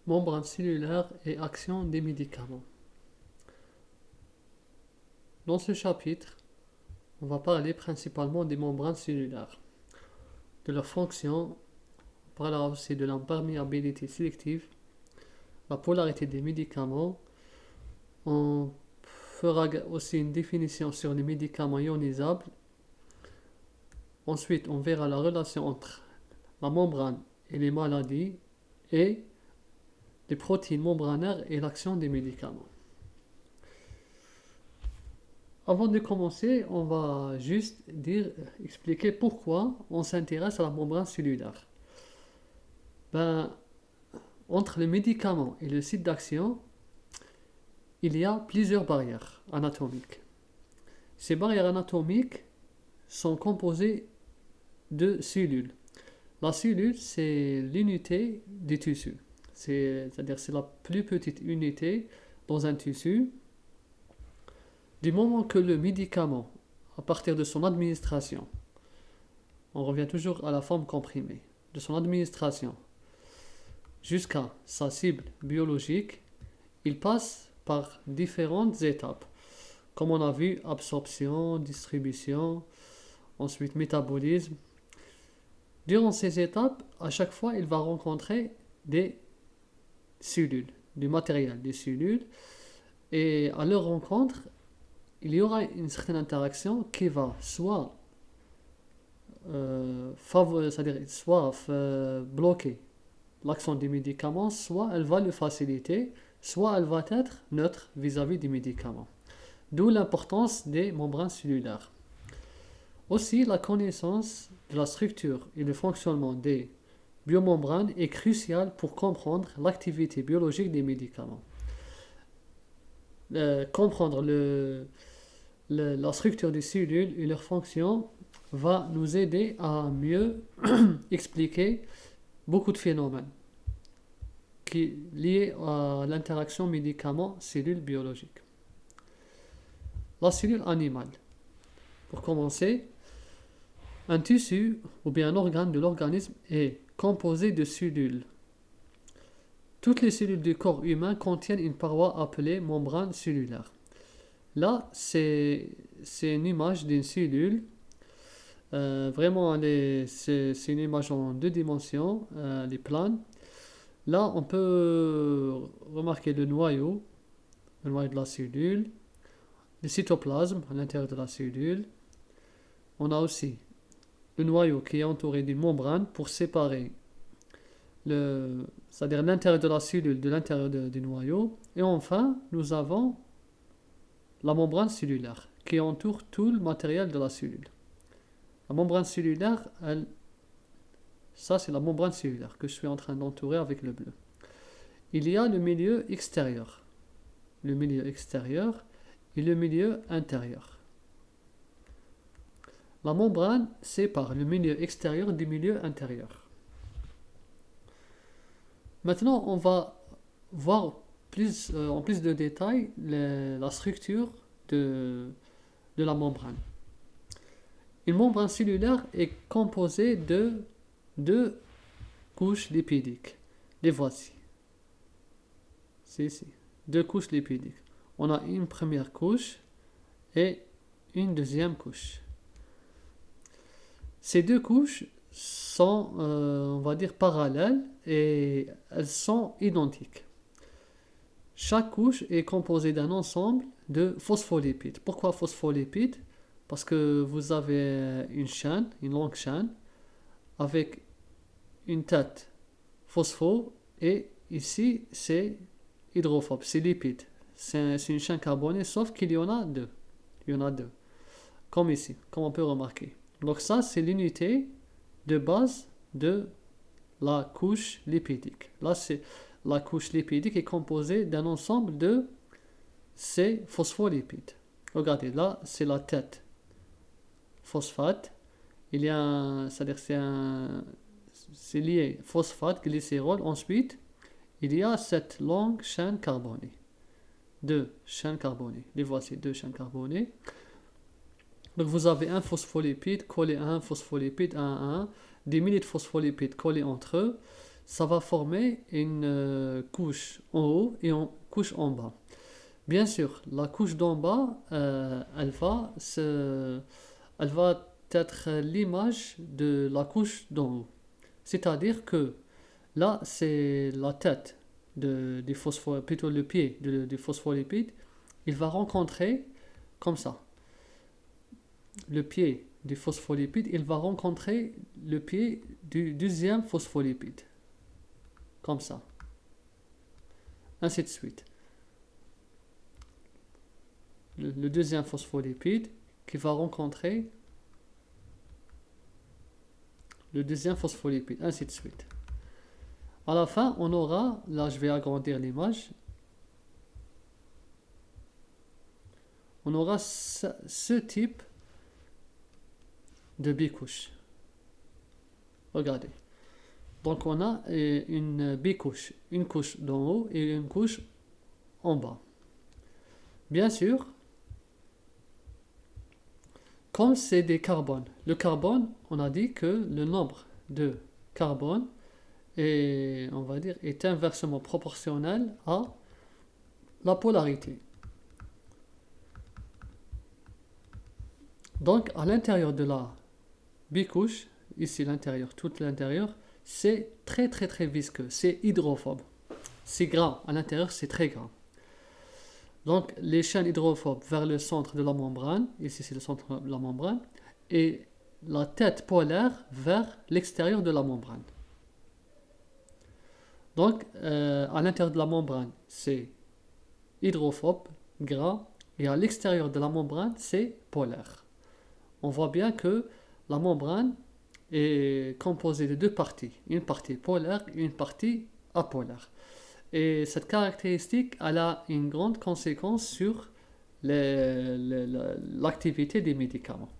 Membrane cellulaire et action des médicaments. Dans ce chapitre, on va parler principalement des membranes cellulaires, de leur fonction, on parlera aussi de la perméabilité sélective, la polarité des médicaments, on fera aussi une définition sur les médicaments ionisables. Ensuite, on verra la relation entre la membrane et les maladies et les protéines membranaires et l'action des médicaments. Avant de commencer, on va juste expliquer pourquoi on s'intéresse à la membrane cellulaire. Entre le médicament et le site d'action, il y a plusieurs barrières anatomiques. Ces barrières anatomiques sont composées de cellules. La cellule, c'est l'unité du tissu. C'est-à-dire c'est la plus petite unité dans un tissu. Du moment que le médicament, à partir de son administration, on revient toujours à la forme comprimée, de son administration jusqu'à sa cible biologique, il passe par différentes étapes. Comme on a vu, absorption, distribution, ensuite métabolisme. Durant ces étapes, à chaque fois, il va rencontrer des cellules, du matériel des cellules, et à leur rencontre, il y aura une certaine interaction qui va soit bloquer l'action des médicaments, soit elle va le faciliter, soit elle va être neutre vis-à-vis des médicaments. D'où l'importance des membranes cellulaires. Aussi, la connaissance de la structure et le fonctionnement des biomembranes est cruciale pour comprendre l'activité biologique des médicaments. Comprendre la structure des cellules et leur fonction va nous aider à mieux expliquer beaucoup de phénomènes liés à l'interaction médicament-cellule biologique. La cellule animale. Pour commencer, un tissu ou bien un organe de l'organisme est composé de cellules. Toutes les cellules du corps humain contiennent une paroi appelée membrane cellulaire. Là, c'est une image d'une cellule. Vraiment, c'est une image en deux dimensions, elle est plane. Là, on peut remarquer le noyau de la cellule, le cytoplasme à l'intérieur de la cellule. On a aussi le noyau qui est entouré d'une membrane pour séparer c'est-à-dire l'intérieur de la cellule de l'intérieur du noyau. Et enfin, nous avons la membrane cellulaire qui entoure tout le matériel de la cellule. La membrane cellulaire, ça c'est la membrane cellulaire que je suis en train d'entourer avec le bleu. Il y a le milieu extérieur et le milieu intérieur. La membrane sépare le milieu extérieur du milieu intérieur. Maintenant, on va voir en plus de détails la structure de la membrane. Une membrane cellulaire est composée de deux couches lipidiques. Les voici. C'est ici. Deux couches lipidiques. On a une première couche et une deuxième couche. Ces deux couches sont, on va dire, parallèles et elles sont identiques. Chaque couche est composée d'un ensemble de phospholipides. Pourquoi phospholipides? Parce que vous avez une longue chaîne, avec une tête phospho, et ici c'est hydrophobe, c'est lipide. C'est une chaîne carbonée, sauf qu'il y en a deux. Comme ici, comme on peut remarquer. Donc ça, c'est l'unité de base de la couche lipidique. Là, la couche lipidique est composée d'un ensemble de ces phospholipides. Regardez, là, c'est la tête phosphate. Il y a c'est-à-dire c'est lié phosphate, glycérol. Ensuite, il y a cette longue chaîne carbonée. Deux chaînes carbonées. Les voici, deux chaînes carbonées. Donc vous avez un phospholipide collé à un phospholipide à un, des milliers de phospholipides collés entre eux. ça va former une couche en haut et une couche en bas. Bien sûr, la couche d'en bas, elle va être l'image de la couche d'en haut. C'est-à-dire que là, c'est la tête du plutôt le pied du phospholipide. Il va rencontrer comme ça. Le pied du phospholipide, il va rencontrer le pied du deuxième phospholipide. Comme ça. Ainsi de suite. Le deuxième phospholipide qui va rencontrer le deuxième phospholipide. Ainsi de suite. À la fin, on aura, là je vais agrandir l'image, on aura ce type de bicouche. Regardez. Donc on a une bicouche, une couche d'en haut et une couche en bas. Bien sûr, comme c'est des carbones, le carbone, on a dit que le nombre de carbone est, on va dire, est inversement proportionnel à la polarité. Donc à l'intérieur de la bicouche, ici l'intérieur, tout l'intérieur, c'est très très très visqueux, c'est hydrophobe. C'est gras, à l'intérieur c'est très gras. Donc les chaînes hydrophobes vers le centre de la membrane, ici c'est le centre de la membrane, et la tête polaire vers l'extérieur de la membrane. Donc à l'intérieur de la membrane c'est hydrophobe, gras, et à l'extérieur de la membrane c'est polaire. On voit bien que la membrane est composée de deux parties, une partie polaire et une partie apolaire. Et cette caractéristique elle a une grande conséquence sur l'activité des médicaments.